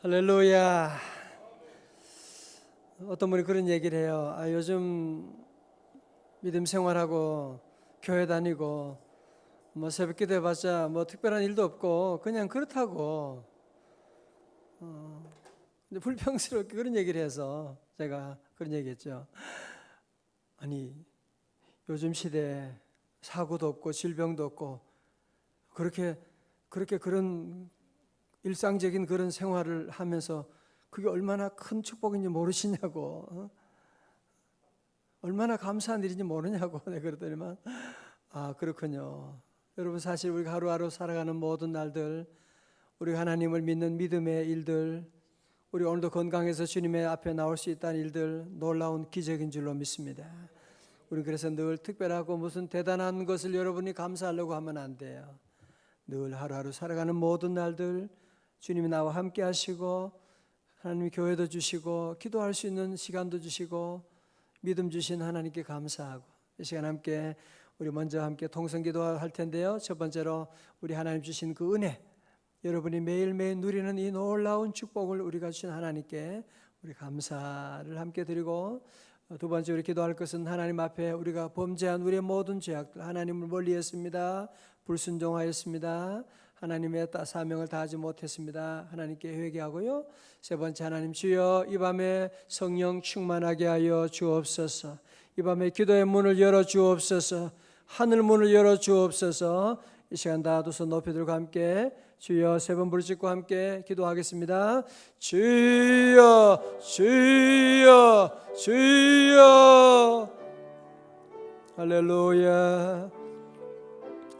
할렐루야. 어떤 분이 그런 얘기를 해요. 요즘 믿음 생활하고 교회 다니고 뭐 새벽 기도 해봤자 뭐 특별한 일도 없고 그냥 그렇다고. 근데 불평스럽게 그런 얘기를 해서 제가 그런 얘기했죠. 아니 요즘 시대에 사고도 없고 질병도 없고 그렇게 그런 일상적인 그런 생활을 하면서 그게 얼마나 큰 축복인지 모르시냐고, 얼마나 감사한 일인지 모르냐고 내가 그러더니만, 그렇군요. 여러분, 사실 우리가 하루하루 살아가는 모든 날들, 우리 하나님을 믿는 믿음의 일들, 우리 오늘도 건강해서 주님의 앞에 나올 수 있다는 일들, 놀라운 기적인 줄로 믿습니다. 우리 그래서 늘 특별하고 무슨 대단한 것을 여러분이 감사하려고 하면 안 돼요. 늘 하루하루 살아가는 모든 날들 주님이 나와 함께 하시고, 하나님이 교회도 주시고 기도할 수 있는 시간도 주시고 믿음 주신 하나님께 감사하고, 이 시간 함께 우리 먼저 함께 통성 기도할 텐데요. 첫 번째로 우리 하나님 주신 그 은혜, 여러분이 매일매일 누리는 이 놀라운 축복을 우리가 주신 하나님께 우리 감사를 함께 드리고, 두 번째 우리 기도할 것은 하나님 앞에 우리가 범죄한 우리의 모든 죄악들, 하나님을 멀리했습니다. 불순종하였습니다. 하나님의 사명을 다하지 못했습니다. 하나님께 회개하고요. 세 번째, 하나님 주여 이 밤에 성령 충만하게 하여 주옵소서. 이 밤에 기도의 문을 열어 주옵소서. 하늘 문을 열어 주옵소서. 이 시간 다 두 손 높이 들고 함께 주여 세 번 부르짖고 함께 기도하겠습니다. 주여 주여 주여. 할렐루야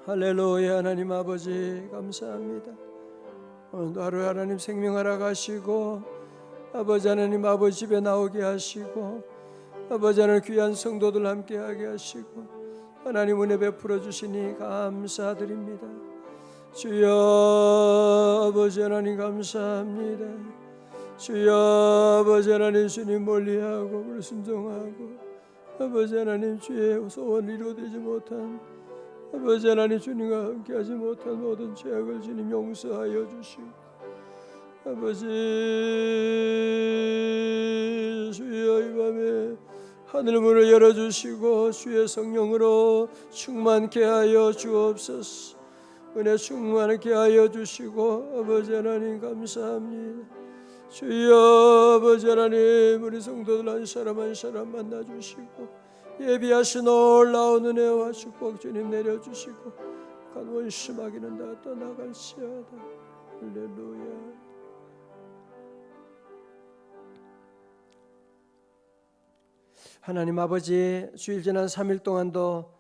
할렐루야. 하나님 아버지 감사합니다. 오늘도 하루 하나님 생명하러 가시고, 아버지 하나님 아버지 집에 나오게 하시고, 아버지 하나님 귀한 성도들 함께하게 하시고, 하나님 은혜 베풀어 주시니 감사드립니다. 주여 아버지 하나님 감사합니다. 주여 아버지 하나님 주님 멀리하고 불순종하고 아버지 하나님 주의 소원 이루어지지 못한, 아버지 하나님 주님과 함께하지 못한 모든 죄악을 주님 용서하여 주시고, 아버지 주여 이 밤에 하늘 문을 열어주시고 주의 성령으로 충만케 하여 주옵소서. 은혜 충만하게 하여 주시고, 아버지 하나님 감사합니다. 주여 아버지 하나님 우리 성도들 한 사람 한 사람 만나주시고 예비하신 놀라운 은혜와 축복 주님 내려주시고, 간 원수 마귀는 다 떠나갈지어다. 할렐루야. 하나님 아버지, 주일 지난 3일 동안도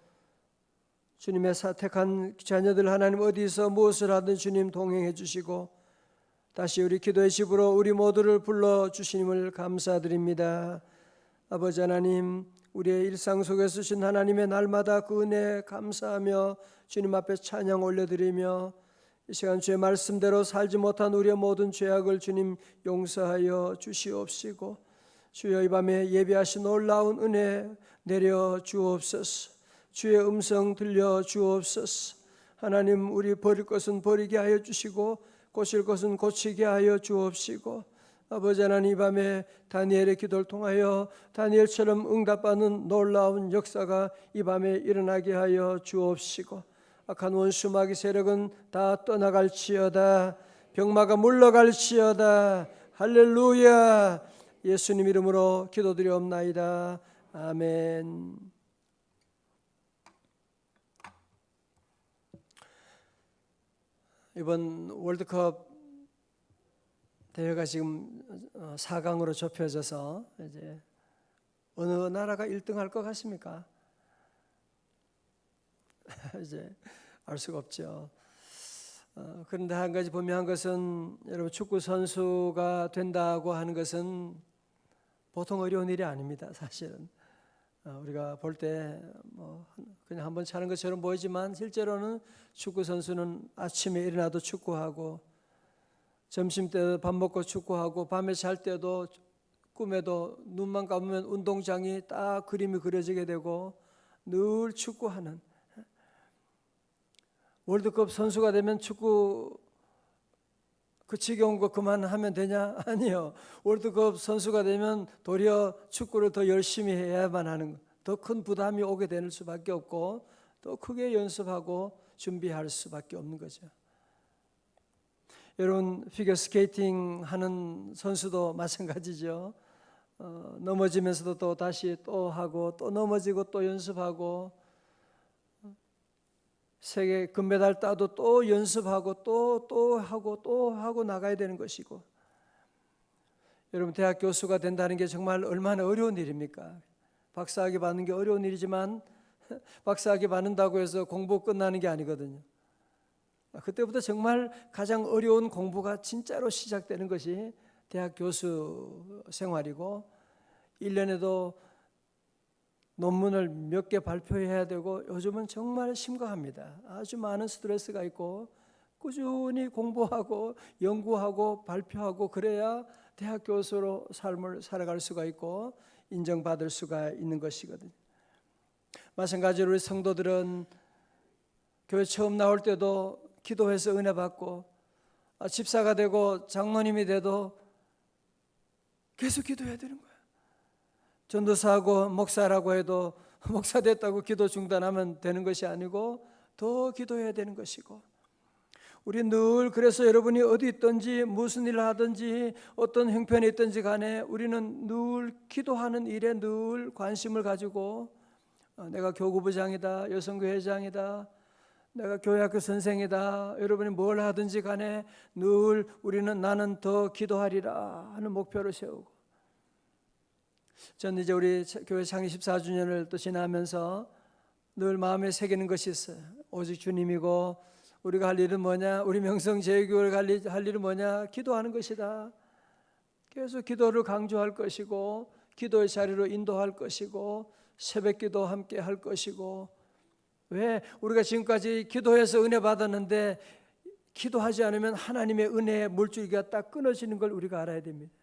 주님의 택한 자녀들 하나님 어디서 무엇을 하든 주님 동행해 주시고, 다시 우리 기도의 집으로 우리 모두를 불러주심을 감사드립니다. 아버지 하나님, 우리의 일상 속에 쓰신 하나님의 날마다 그 은혜 감사하며 주님 앞에 찬양 올려드리며, 이 시간 주의 말씀대로 살지 못한 우리의 모든 죄악을 주님 용서하여 주시옵시고, 주여 이 밤에 예비하신 놀라운 은혜 내려 주옵소서. 주의 음성 들려 주옵소서. 하나님 우리 버릴 것은 버리게 하여 주시고 고칠 것은 고치게 하여 주옵시고, 아버지 하나님 이 밤에 다니엘의 기도를 통하여 다니엘처럼 응답받는 놀라운 역사가 이 밤에 일어나게 하여 주옵시고, 악한 원수 마귀 세력은 다 떠나갈지어다. 병마가 물러갈지어다. 할렐루야. 예수님 이름으로 기도드리옵나이다. 아멘. 이번 월드컵 대회가 지금 4강으로 좁혀져서 이제 어느 나라가 1등할 것 같습니까? 이제 알 수가 없죠. 그런데 한 가지 분명한 것은, 여러분 축구 선수가 된다고 하는 것은 보통 어려운 일이 아닙니다. 사실은 우리가 볼 때 뭐 그냥 한번 차는 것처럼 보이지만, 실제로는 축구 선수는 아침에 일어나도 축구하고, 점심 때도 밥 먹고 축구하고, 밤에 잘 때도 꿈에도 눈만 감으면 운동장이 딱 그림이 그려지게 되고 늘 축구하는, 월드컵 선수가 되면 축구 그 지겨운 거 그만하면 되냐? 아니요. 월드컵 선수가 되면 도리어 축구를 더 열심히 해야만 하는 거. 더 큰 부담이 오게 될 수밖에 없고 더 크게 연습하고 준비할 수밖에 없는 거죠. 여러분, 피겨스케이팅 하는 선수도 마찬가지죠. 넘어지면서도 또 다시 또 하고 또 넘어지고 또 연습하고 세계 금메달 따도 또 연습하고 또 하고 나가야 되는 것이고, 여러분 대학 교수가 된다는 게 정말 얼마나 어려운 일입니까? 박사학위 받는 게 어려운 일이지만 박사학위 받는다고 해서 공부 끝나는 게 아니거든요. 그때부터 정말 가장 어려운 공부가 진짜로 시작되는 것이 대학 교수 생활이고, 1년에도 논문을 몇 개 발표해야 되고 요즘은 정말 심각합니다. 아주 많은 스트레스가 있고 꾸준히 공부하고 연구하고 발표하고 그래야 대학 교수로 삶을 살아갈 수가 있고 인정받을 수가 있는 것이거든요. 마찬가지로 우리 성도들은 교회 처음 나올 때도 기도해서 은혜 받고, 집사가 되고 장로님이 돼도 계속 기도해야 되는 거예요. 전도사하고 목사라고 해도 목사 됐다고 기도 중단하면 되는 것이 아니고 더 기도해야 되는 것이고, 우리 늘 그래서 여러분이 어디 있든지 무슨 일을 하든지 어떤 형편에 있든지 간에 우리는 늘 기도하는 일에 늘 관심을 가지고, 내가 교구부장이다, 여성교회장이다, 내가 교회학교 선생이다, 여러분이 뭘 하든지 간에 늘 우리는 나는 더 기도하리라 하는 목표를 세우고, 저는 이제 우리 교회 창립 14주년을 또 지나면서 늘 마음에 새기는 것이 있어요. 오직 주님이고 우리가 할 일은 뭐냐? 우리 명성제일교회가 할 일은 뭐냐? 기도하는 것이다. 계속 기도를 강조할 것이고 기도의 자리로 인도할 것이고 새벽기도 함께 할 것이고, 왜? 우리가 지금까지 기도해서 은혜 받았는데 기도하지 않으면 하나님의 은혜의 물줄기가 딱 끊어지는 걸 우리가 알아야 됩니다.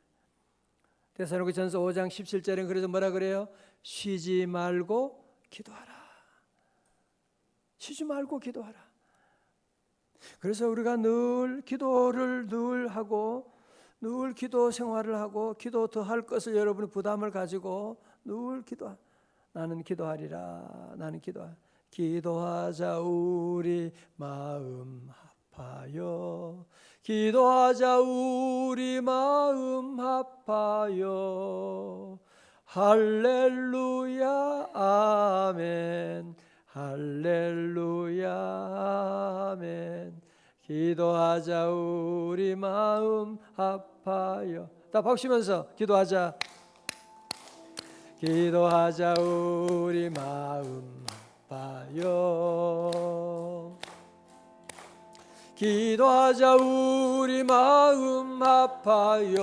데살로니가전서 5장 17절에 그래서 뭐라 그래요? 쉬지 말고 기도하라. 쉬지 말고 기도하라. 그래서 우리가 늘 기도를 늘 하고 늘 기도 생활을 하고 기도 더 할 것을 여러분이 부담을 가지고 늘 나는 기도하리라. 나는 기도하자 우리 마음 합하여, 기도하자 우리 마음 합하여, 할렐루야 아멘, 할렐루야 아멘. 기도하자 우리 마음 합하여. 다 박수면서 기도하자. 기도하자 우리 마음 합하여, 기도하자 우리 마음 합하여,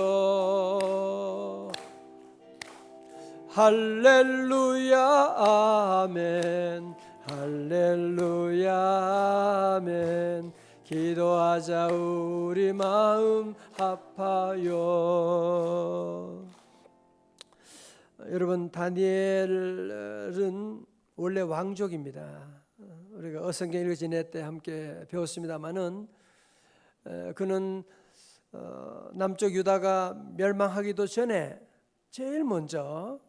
할렐루야 아멘, 할렐루야 아멘. 기도하자 우리 마음 합하여. 여러분, 다니엘은 원래 왕족입니다. 우리가 어성경 읽어 지낼 때 함께 배웠습니다마는, 그는 남쪽 유다가 멸망하기도 전에 제일 먼저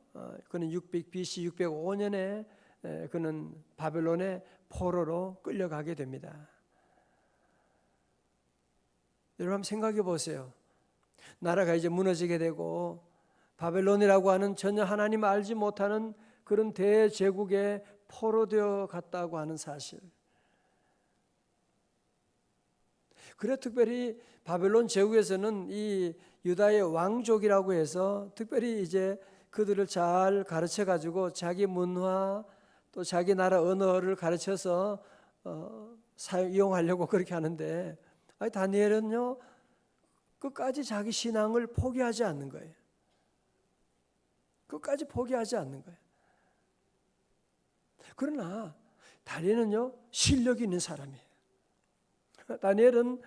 그는 BC 605년에 그는 바벨론의 포로로 끌려가게 됩니다. 여러분 한번 생각해 보세요. 나라가 이제 무너지게 되고 바벨론이라고 하는 전혀 하나님 알지 못하는 그런 대제국에 포로되어 갔다고 하는 사실. 그래 특별히 바벨론 제국에서는 이 유다의 왕족이라고 해서 특별히 이제 그들을 잘 가르쳐 가지고 자기 문화 또 자기 나라 언어를 가르쳐서 이용하려고 그렇게 하는데, 아니 다니엘은요 끝까지 자기 신앙을 포기하지 않는 거예요. 끝까지 포기하지 않는 거예요. 그러나 다니엘은요 실력이 있는 사람이에요. 다니엘은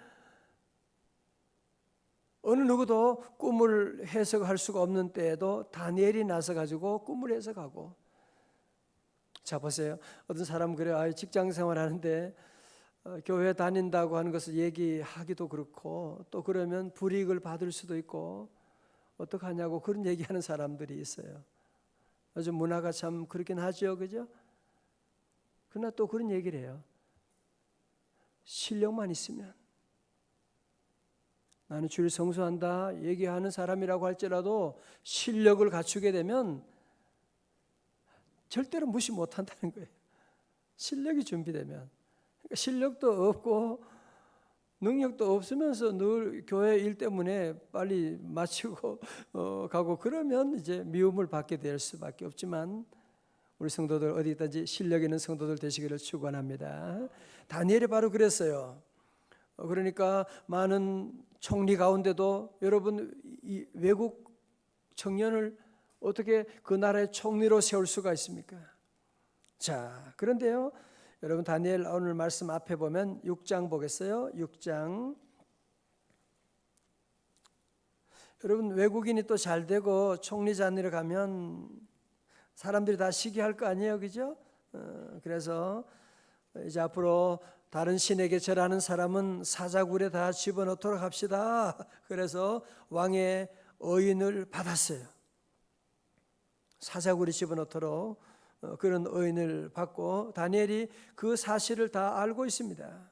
어느 누구도 꿈을 해석할 수가 없는 때에도 다니엘이 나서 가지고 꿈을 해석하고. 자 보세요. 어떤 사람은 그래요. 직장 생활 하는데 교회 다닌다고 하는 것을 얘기하기도 그렇고, 또 그러면 불이익을 받을 수도 있고 어떡하냐고 그런 얘기하는 사람들이 있어요. 요즘 문화가 참 그렇긴 하죠, 그죠? 그러나 또 그런 얘기를 해요. 실력만 있으면, 나는 주일 성수한다 얘기하는 사람이라고 할지라도 실력을 갖추게 되면 절대로 무시 못한다는 거예요. 실력이 준비되면. 그러니까 실력도 없고 능력도 없으면서 늘 교회 일 때문에 빨리 마치고 가고 그러면 이제 미움을 받게 될 수밖에 없지만, 우리 성도들 어디 있든지 실력 있는 성도들 되시기를 축원합니다. 다니엘이 바로 그랬어요. 그러니까 많은 총리 가운데도 여러분 이 외국 청년을 어떻게 그 나라의 총리로 세울 수가 있습니까? 자, 그런데요, 여러분 다니엘 오늘 말씀 앞에 보면 6장 보겠어요. 6장. 여러분 외국인이 또 잘 되고 총리 자리를 가면 사람들이 다 시기할 거 아니에요, 그죠? 그래서 이제 앞으로 다른 신에게 절하는 사람은 사자굴에 다 집어넣도록 합시다. 그래서 왕의 의인을 받았어요. 사자굴에 집어넣도록 그런 의인을 받고, 다니엘이 그 사실을 다 알고 있습니다.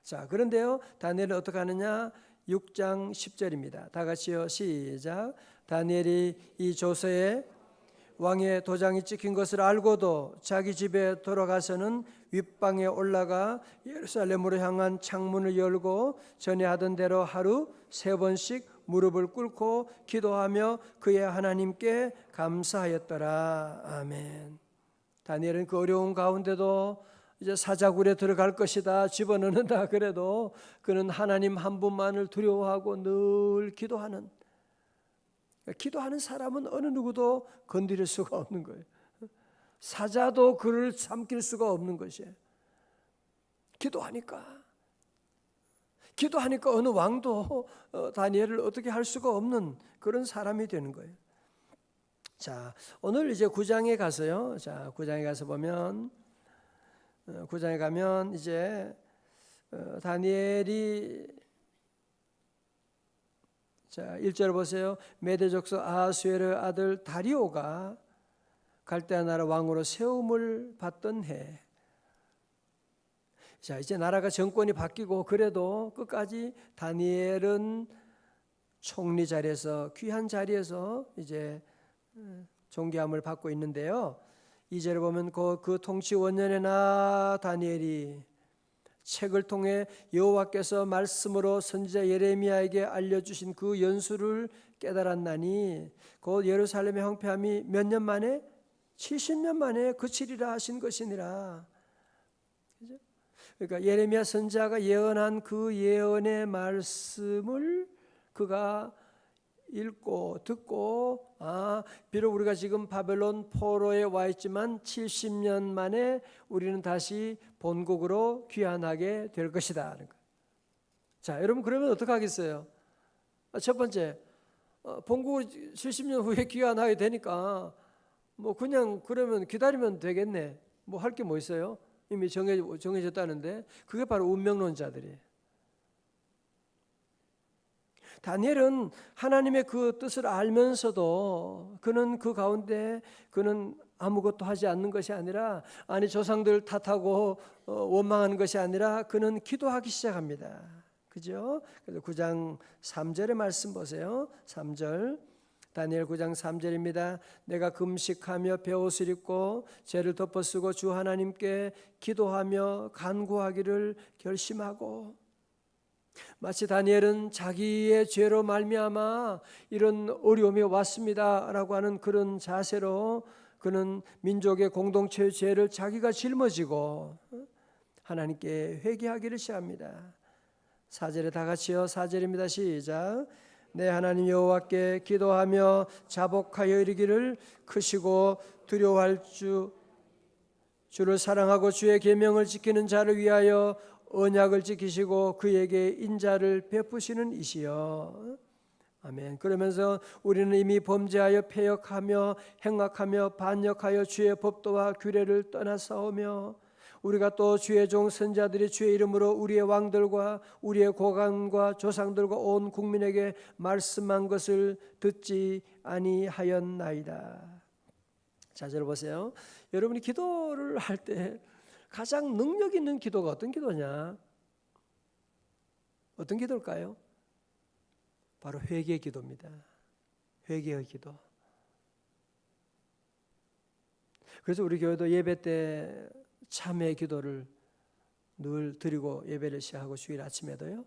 자, 그런데요, 다니엘은 어떻게 하느냐? 6장 10절입니다. 다 같이요, 시작. 다니엘이 이 조서에 왕의 도장이 찍힌 것을 알고도 자기 집에 돌아가서는 윗방에 올라가 예루살렘으로 향한 창문을 열고 전에 하던 대로 하루 3번씩 무릎을 꿇고 기도하며 그의 하나님께 감사하였더라. 아멘. 다니엘은 그 어려운 가운데도 이제 사자굴에 들어갈 것이다 집어넣는다 그래도 그는 하나님 한 분만을 두려워하고 늘 기도하는 사람은 어느 누구도 건드릴 수가 없는 거예요. 사자도 그를 삼킬 수가 없는 것이에요. 기도하니까 어느 왕도 다니엘을 어떻게 할 수가 없는 그런 사람이 되는 거예요. 자, 오늘 이제 9장에 가서요. 자, 9장에 가서 보면 9장에 가면 이제 다니엘이, 자, 1절 보세요. 메대 족속 아하수에르 아들 다리오가 갈대아 나라 왕으로 세움을 받던 해. 자, 이제 나라가 정권이 바뀌고 그래도 끝까지 다니엘은 총리 자리에서, 귀한 자리에서 이제 존귀함을 받고 있는데요. 2절에 보면 그 통치 원년에나 다니엘이 책을 통해 여호와께서 말씀으로 선지자 예레미야에게 알려주신 그 연수를 깨달았나니 곧 예루살렘의 황폐함이 몇 년 만에? 70년 만에 그치리라 하신 것이니라. 그죠? 그러니까 예레미야 선지자가 예언한 그 예언의 말씀을 그가 읽고 듣고, 비록 우리가 지금 바벨론 포로에 와 있지만 70년 만에 우리는 다시 본국으로 귀환하게 될 것이다. 자, 여러분 그러면 어떻게 하겠어요? 첫 번째, 본국으로 70년 후에 귀환하게 되니까 뭐 그냥 그러면 기다리면 되겠네. 뭐 할 게 뭐 있어요? 이미 정해졌다는데. 그게 바로 운명론자들이에요. 다니엘은 하나님의 그 뜻을 알면서도 그는 그 가운데 그는 아무것도 하지 않는 것이 아니라, 아니 조상들 탓하고 원망하는 것이 아니라 그는 기도하기 시작합니다. 그죠? 그래서 9장 3절의 말씀 보세요. 3절. 다니엘 9장 3절입니다. 내가 금식하며 베옷을 입고 죄를 덮어쓰고 주 하나님께 기도하며 간구하기를 결심하고. 마치 다니엘은 자기의 죄로 말미암아 이런 어려움이 왔습니다라고 하는 그런 자세로 그는 민족의 공동체의 죄를 자기가 짊어지고 하나님께 회개하기를 시작합니다. 4절에 다 같이요. 4절입니다. 시작. 내 하나님 여호와께 기도하며 자복하여 이르기를 크시고 두려워할 주를 사랑하고 주의 계명을 지키는 자를 위하여 언약을 지키시고 그에게 인자를 베푸시는 이시여. 아멘. 그러면서 우리는 이미 범죄하여 패역하며 행악하며 반역하여 주의 법도와 규례를 떠나싸우며 우리가 또 주의 종 선자들이 주의 이름으로 우리의 왕들과 우리의 고관과 조상들과 온 국민에게 말씀한 것을 듣지 아니하였나이다. 자, 들어보세요. 여러분이 기도를 할 때 가장 능력 있는 기도가 어떤 기도냐? 어떤 기도일까요? 바로 회개 기도입니다. 회개의 기도. 그래서 우리 교회도 예배 때 참회 기도를 늘 드리고 예배를 시작하고 주일 아침에도요.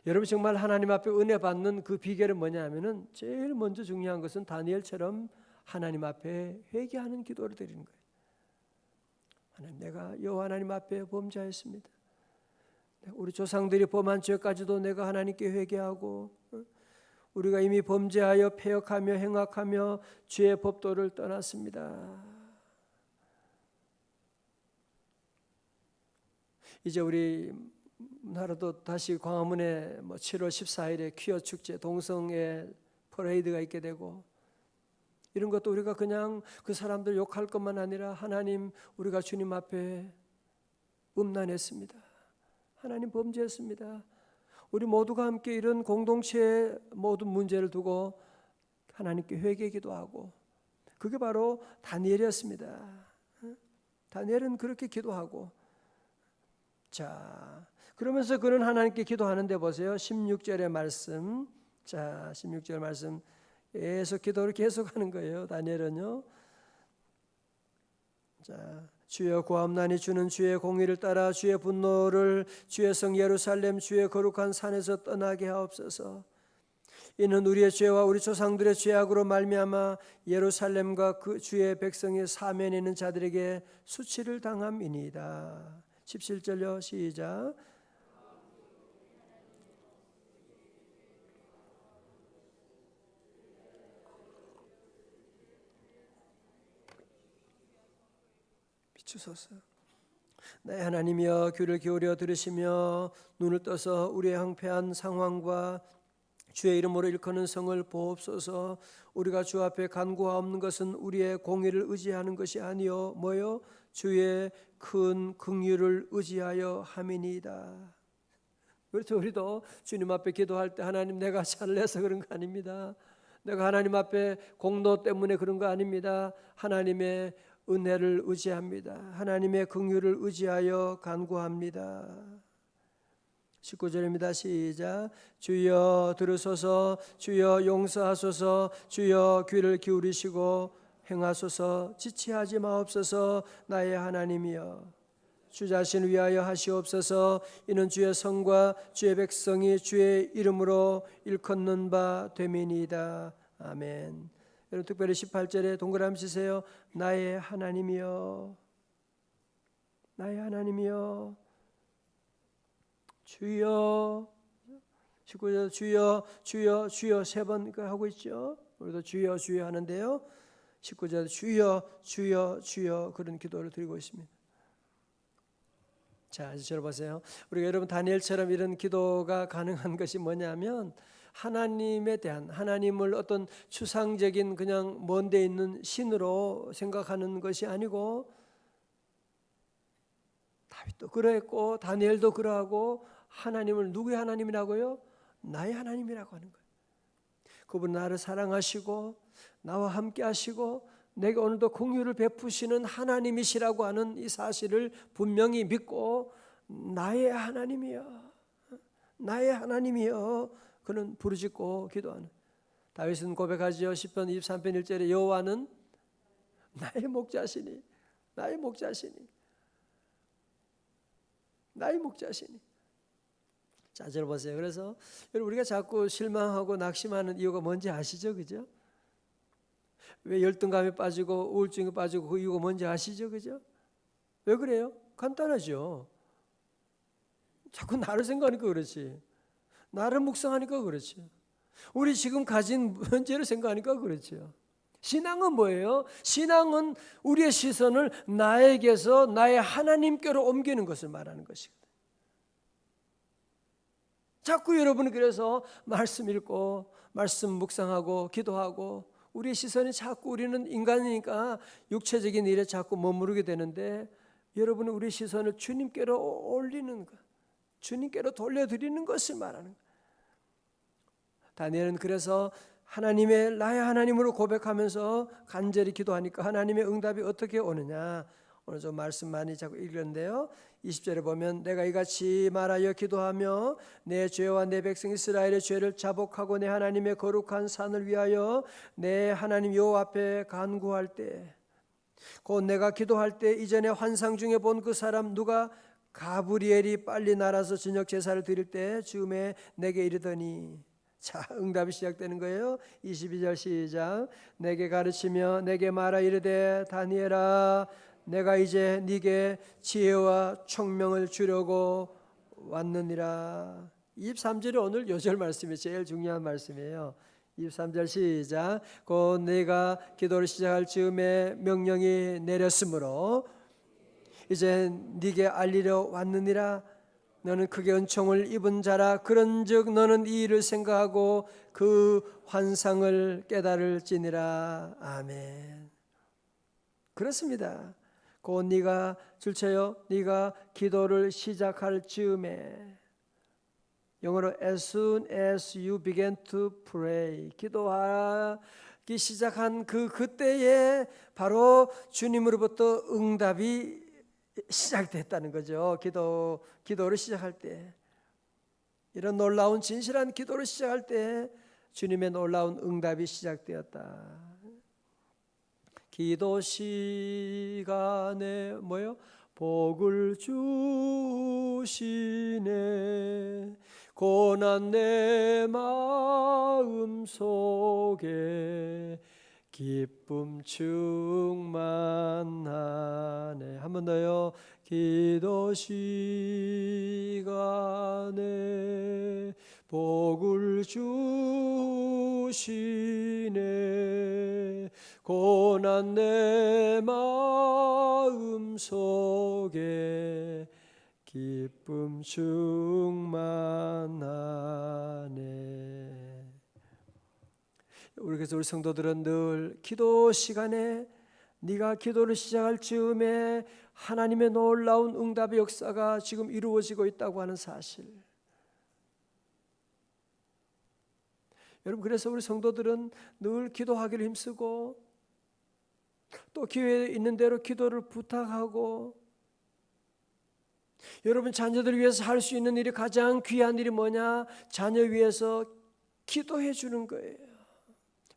여러분 정말 하나님 앞에 은혜 받는 그 비결은 뭐냐면은 제일 먼저 중요한 것은 다니엘처럼 하나님 앞에 회개하는 기도를 드리는 거예요. 하나님, 내가 여호와 하나님 앞에 범죄하였습니다. 우리 조상들이 범한 죄까지도 내가 하나님께 회개하고 우리가 이미 범죄하여 패역하며 행악하며 죄의 법도를 떠났습니다. 이제 우리 나라도 다시 광화문에 7월 14일에 퀴어 축제 동성애 퍼레이드가 있게 되고, 이런 것도 우리가 그냥 그 사람들 욕할 것만 아니라 하나님, 우리가 주님 앞에 음란했습니다. 하나님 범죄했습니다. 우리 모두가 함께 이런 공동체의 모든 문제를 두고 하나님께 회개 기도하고, 그게 바로 다니엘이었습니다. 다니엘은 그렇게 기도하고, 자, 그러면서 그는 하나님께 기도하는데 보세요. 16절의 말씀. 자, 16절 말씀. 계속 기도를 계속하는 거예요. 다니엘은요. 자, 주여 구함나니 주는 주의 공의를 따라 주의 분노를 주의 성 예루살렘 주의 거룩한 산에서 떠나게 하옵소서. 이는 우리의 죄와 우리 조상들의 죄악으로 말미암아 예루살렘과 그 주의 백성의 사면에 있는 자들에게 수치를 당함이니이다. 17절요. 시작. 비추소서. 나의 하나님이여, 귀를 기울여 들으시며 눈을 떠서 우리의 황폐한 상황과 주의 이름으로 일컫는 성을 보옵소서. 우리가 주 앞에 간구하옵는 것은 우리의 공의를 의지하는 것이 아니요 뭐요? 주의 큰 긍휼을 의지하여 함이니이다. 그렇죠. 우리도 주님 앞에 기도할 때 하나님, 내가 잘내서 그런 거 아닙니다. 내가 하나님 앞에 공로 때문에 그런 거 아닙니다. 하나님의 은혜를 의지합니다. 하나님의 긍휼을 의지하여 간구합니다. 19절입니다. 시작. 주여 들으소서. 주여 용서하소서. 주여 귀를 기울이시고 행하소서. 지체하지 마옵소서. 나의 하나님이여, 주 자신을 위하여 하시옵소서. 이는 주의 성과 주의 백성이 주의 이름으로 일컫는 바 됨이니이다. 아멘. 여러분 특별히 18절에 동그라미 치세요. 나의 하나님이여, 나의 하나님이여. 주여. 19절 주여 주여 주여 세 번 하고 있죠. 우리도 주여 주여 하는데요. 19절 주여 주여 주여 그런 기도를 드리고 있습니다. 자, 이제 들어보세요. 우리가 여러분 다니엘처럼 이런 기도가 가능한 것이 뭐냐면, 하나님에 대한, 하나님을 어떤 추상적인 그냥 먼 데 있는 신으로 생각하는 것이 아니고, 다윗도 그러했고 다니엘도 그러하고, 하나님을 누구의 하나님이라고요? 나의 하나님이라고 하는 거예요. 그분 나를 사랑하시고 나와 함께 하시고 내게 오늘도 긍휼을 베푸시는 하나님이시라고 하는 이 사실을 분명히 믿고, 나의 하나님이여, 나의 하나님이여, 그는 부르짖고 기도하는. 다윗은 고백하지요. 시편 23편 1절에 여호와는 나의 목자시니, 나의 목자시니, 나의 목자시니. 자, 들어보세요. 그래서 여러분, 우리가 자꾸 실망하고 낙심하는 이유가 뭔지 아시죠? 그죠? 왜 열등감에 빠지고 우울증에 빠지고 그 이유가 뭔지 아시죠? 그죠? 왜 그래요? 간단하죠. 자꾸 나를 생각하니까 그렇지. 나를 묵상하니까 그렇죠. 우리 지금 가진 문제를 생각하니까 그렇죠. 신앙은 뭐예요? 신앙은 우리의 시선을 나에게서 나의 하나님께로 옮기는 것을 말하는 것이거든요. 자꾸 여러분은 그래서 말씀 읽고 말씀 묵상하고 기도하고 우리의 시선이 자꾸 우리는 인간이니까 육체적인 일에 자꾸 머무르게 되는데 여러분은 우리의 시선을 주님께로 올리는 것, 주님께로 돌려드리는 것을 말하는 것. 다니엘은 그래서 하나님의 나의 하나님으로 고백하면서 간절히 기도하니까 하나님의 응답이 어떻게 오느냐. 오늘 좀 말씀 많이 자꾸 읽는데요. 20절에 보면 내가 이같이 말하여 기도하며 내 죄와 내 백성 이스라엘의 죄를 자복하고 내 하나님의 거룩한 산을 위하여 내 하나님 여호와 앞에 간구할 때 곧 내가 기도할 때 이전에 환상 중에 본 그 사람 누가 가브리엘이 빨리 날아서 저녁 제사를 드릴 때 즈음에 내게 이르더니 자, 응답이 시작되는 거예요. 22절 시작. 내게 가르치며 내게 말하 이르되 다니엘아 내가 이제 네게 지혜와 총명을 주려고 왔느니라. 23절이 오늘 요절 말씀이 제일 중요한 말씀이에요. 23절 시작. 곧 내가 기도를 시작할 즈음에 명령이 내렸으므로 이제 네게 알리려 왔느니라. 너는 크게 은총을 입은 자라. 그런즉 너는 이 일을 생각하고 그 환상을 깨달을지니라. 아멘. 그렇습니다. 곧 네가 줄쳐요. 네가 기도를 시작할 즈음에 영어로 as soon as you begin to pray 기도하기 시작한 그때에 바로 주님으로부터 응답이 시작됐다는 거죠. 기도를 시작할 때 이런 놀라운 진실한 기도를 시작할 때 주님의 놀라운 응답이 시작되었다. 기도 시간에 복을 주시네. 고난 내 마음 속에 기쁨 충만하네. 한 번 더요. 기도 시간에 복을 주시네. 고난 내 마음 속에 기쁨 충만하네. 그래서 우리 성도들은 늘 기도 시간에 네가 기도를 시작할 즈음에 하나님의 놀라운 응답의 역사가 지금 이루어지고 있다고 하는 사실. 여러분 그래서 우리 성도들은 늘 기도하기를 힘쓰고 또 기회에 있는 대로 기도를 부탁하고 여러분 자녀들을 위해서 할 수 있는 일이 가장 귀한 일이 뭐냐? 자녀 위해서 기도해 주는 거예요.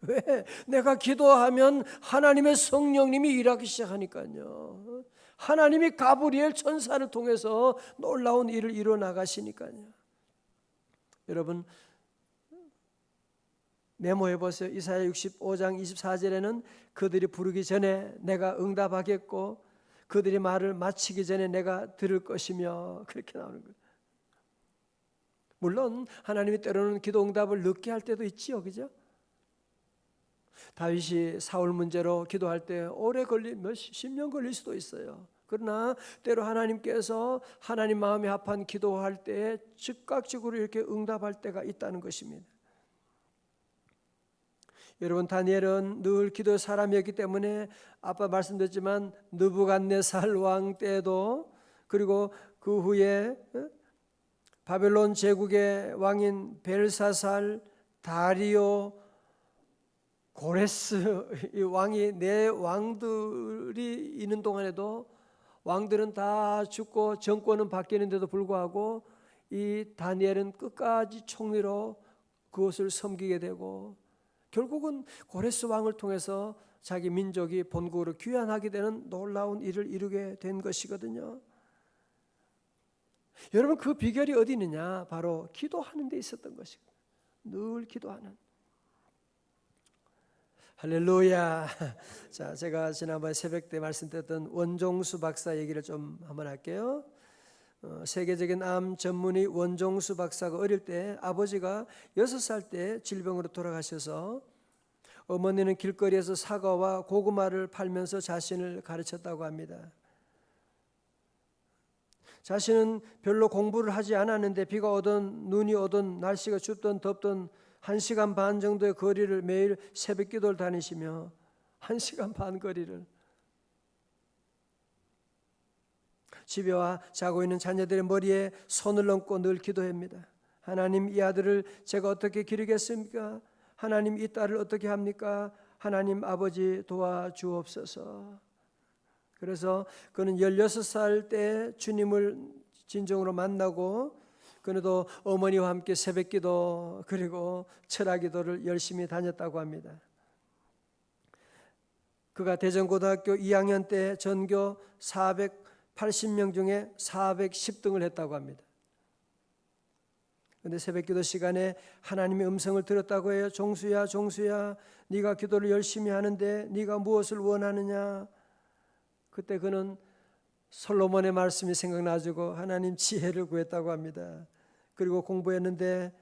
왜? 내가 기도하면 하나님의 성령님이 일하기 시작하니까요. 하나님이 가브리엘 천사를 통해서 놀라운 일을 이루어 나가시니까요. 여러분 메모해 보세요. 이사야 65장 24절에는 그들이 부르기 전에 내가 응답하겠고 그들이 말을 마치기 전에 내가 들을 것이며 그렇게 나오는 거예요. 물론 하나님이 때로는 기도 응답을 늦게 할 때도 있지요. 그죠? 다윗이 사울 문제로 기도할 때 오래 몇십 년 걸릴 수도 있어요. 그러나 때로 하나님께서 하나님 마음에 합한 기도할 때 즉각적으로 이렇게 응답할 때가 있다는 것입니다. 여러분 다니엘은 늘 기도의 사람이었기 때문에 아까 말씀드렸지만 느부갓네살 왕 때도 그리고 그 후에 바벨론 제국의 왕인 벨사살, 다리오, 고레스 이 왕이 네 왕들이 있는 동안에도 왕들은 다 죽고 정권은 바뀌는데도 불구하고 이 다니엘은 끝까지 총리로 그것을 섬기게 되고 결국은 고레스 왕을 통해서 자기 민족이 본국으로 귀환하게 되는 놀라운 일을 이루게 된 것이거든요. 여러분 그 비결이 어디 있느냐? 바로 기도하는 데 있었던 것이고 늘 기도하는. 할렐루야. 자, 제가 지난번에 새벽 때 말씀드렸던 원종수 박사 얘기를 좀 한번 할게요. 세계적인 암 전문의 원종수 박사가 어릴 때 아버지가 6살 때 질병으로 돌아가셔서 어머니는 길거리에서 사과와 고구마를 팔면서 자신을 가르쳤다고 합니다. 자신은 별로 공부를 하지 않았는데 비가 오든 눈이 오든 날씨가 춥든 덥든 1시간 반 정도의 거리를 매일 새벽 기도를 다니시며 1시간 반 거리를 집에 와 자고 있는 자녀들의 머리에 손을 얹고 늘 기도합니다. 하나님, 이 아들을 제가 어떻게 기르겠습니까? 하나님, 이 딸을 어떻게 합니까? 하나님 아버지 도와주옵소서. 그래서 그는 16살 때 주님을 진정으로 만나고 그래도 어머니와 함께 새벽기도 그리고 철학기도를 열심히 다녔다고 합니다. 그가 대전고등학교 2학년 때 전교 480명 중에 410등을 했다고 합니다. 그런데 새벽기도 시간에 하나님의 음성을 들었다고 해요. 종수야, 종수야, 네가 기도를 열심히 하는데 네가 무엇을 원하느냐? 그때 그는 솔로몬의 말씀이 생각나지고 하나님 지혜를 구했다고 합니다. 그리고 공부했는데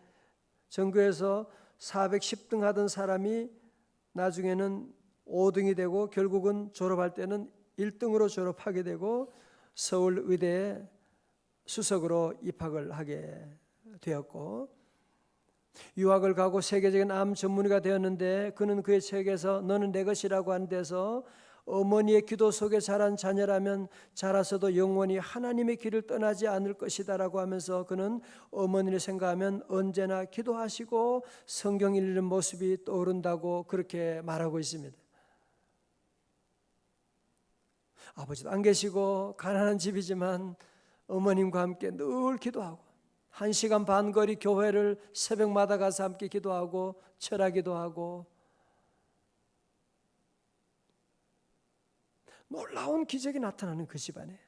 전교에서 410등 하던 사람이 나중에는 5등이 되고 결국은 졸업할 때는 1등으로 졸업하게 되고 서울의대에 수석으로 입학을 하게 되었고, 유학을 가고 세계적인 암 전문의가 되었는데 그는 그의 책에서 너는 내 것이라고 하는 데서 어머니의 기도 속에 자란 자녀라면 자라서도 영원히 하나님의 길을 떠나지 않을 것이다라고 하면서 그는 어머니를 생각하면 언제나 기도하시고 성경 읽는 모습이 떠오른다고 그렇게 말하고 있습니다. 아버지도 안 계시고 가난한 집이지만 어머님과 함께 늘 기도하고 1시간 반 거리 교회를 새벽마다 가서 함께 기도하고 철학기도 하고 놀라운 기적이 나타나는 그 집안에.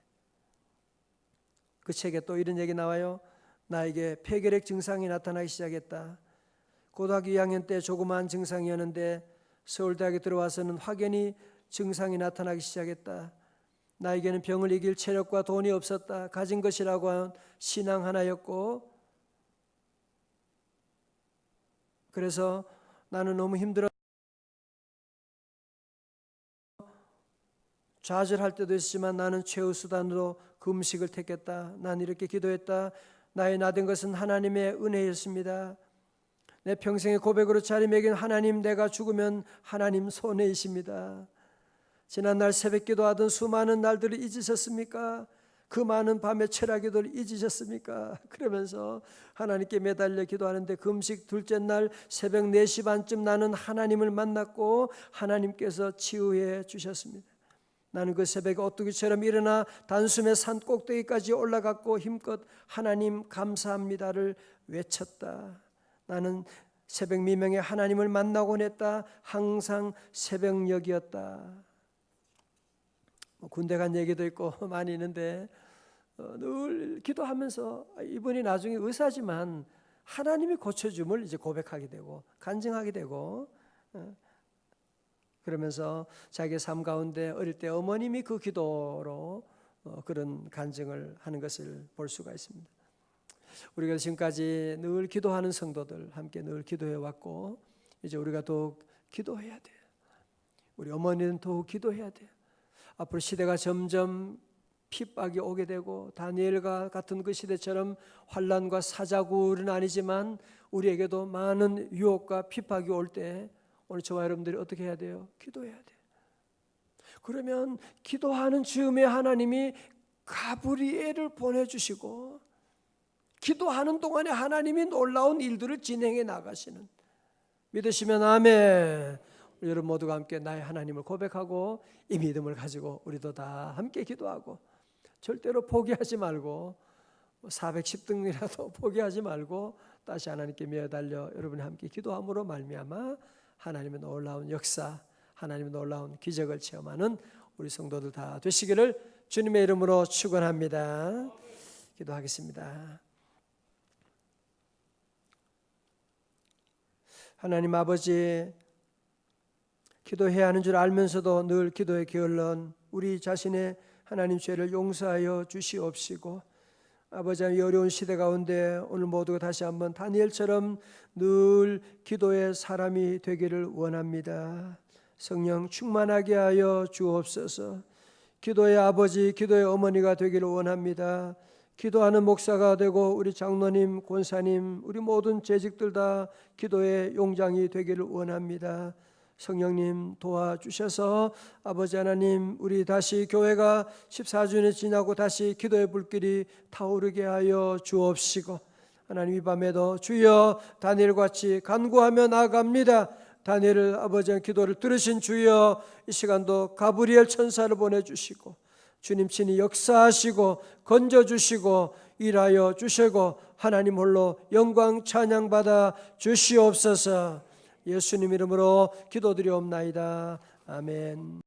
그 책에 또 이런 얘기 나와요. 나에게 폐결핵 증상이 나타나기 시작했다. 고등학교 2학년 때 조그마한 증상이었는데 서울대학에 들어와서는 확연히 증상이 나타나기 시작했다. 나에게는 병을 이길 체력과 돈이 없었다. 가진 것이라고 한 신앙 하나였고, 그래서 나는 너무 힘들어 좌절할 때도 있지만 나는 최후 수단으로 금식을 택했다. 난 이렇게 기도했다. 나의 나된 것은 하나님의 은혜였습니다. 내 평생의 고백으로 자리매긴 하나님, 내가 죽으면 하나님 손해이십니다. 지난날 새벽 기도하던 수많은 날들을 잊으셨습니까? 그 많은 밤의 철학기도를 잊으셨습니까? 그러면서 하나님께 매달려 기도하는데 금식 둘째 날 새벽 4시 반쯤 나는 하나님을 만났고 하나님께서 치유해 주셨습니다. 나는 그 새벽에 오뚜기처럼 일어나 단숨에 산 꼭대기까지 올라갔고 힘껏 하나님 감사합니다를 외쳤다. 나는 새벽 미명에 하나님을 만나곤 했다. 항상 새벽녘이었다. 군대 간 얘기도 있고 많이 있는데 늘 기도하면서 이분이 나중에 의사지만 하나님이 고쳐줌을 이제 고백하게 되고 간증하게 되고, 그러면서 자기의 삶 가운데 어릴 때 어머님이 그 기도로 그런 간증을 하는 것을 볼 수가 있습니다. 우리가 지금까지 늘 기도하는 성도들 함께 늘 기도해 왔고, 이제 우리가 더욱 기도해야 돼요. 우리 어머니는 더욱 기도해야 돼요. 앞으로 시대가 점점 핍박이 오게 되고 다니엘과 같은 그 시대처럼 환난과 사자굴은 아니지만 우리에게도 많은 유혹과 핍박이 올 때 오늘 저와 여러분들이 어떻게 해야 돼요? 기도해야 돼요. 그러면 기도하는 즈음에 하나님이 가브리엘을 보내주시고 기도하는 동안에 하나님이 놀라운 일들을 진행해 나가시는, 믿으시면 아멘. 여러분 모두가 함께 나의 하나님을 고백하고 이 믿음을 가지고 우리도 다 함께 기도하고 절대로 포기하지 말고 410등이라도 포기하지 말고 다시 하나님께 매달려 여러분이 함께 기도함으로 말미암아 하나님의 놀라운 역사, 하나님의 놀라운 기적을 체험하는 우리 성도들 다 되시기를 주님의 이름으로 축원합니다. 기도하겠습니다. 하나님 아버지, 기도해야 하는 줄 알면서도 늘 기도에 게을른 우리 자신의 하나님 죄를 용서하여 주시옵시고, 아버지 이 어려운 시대 가운데 오늘 모두가 다시 한번 다니엘처럼 늘 기도의 사람이 되기를 원합니다. 성령 충만하게 하여 주옵소서. 기도의 아버지, 기도의 어머니가 되기를 원합니다. 기도하는 목사가 되고 우리 장로님, 권사님, 우리 모든 재직들 다 기도의 용장이 되기를 원합니다. 성령님 도와주셔서 아버지 하나님, 우리 다시 교회가 14주년이 지나고 다시 기도의 불길이 타오르게 하여 주옵시고, 하나님 이 밤에도 주여 다니엘과 같이 간구하며 나아갑니다. 다니엘을 아버지의 기도를 들으신 주여, 이 시간도 가브리엘 천사를 보내주시고 주님 친히 역사하시고 건져주시고 일하여 주시고 하나님 홀로 영광 찬양받아 주시옵소서. 예수님 이름으로 기도드리옵나이다. 아멘.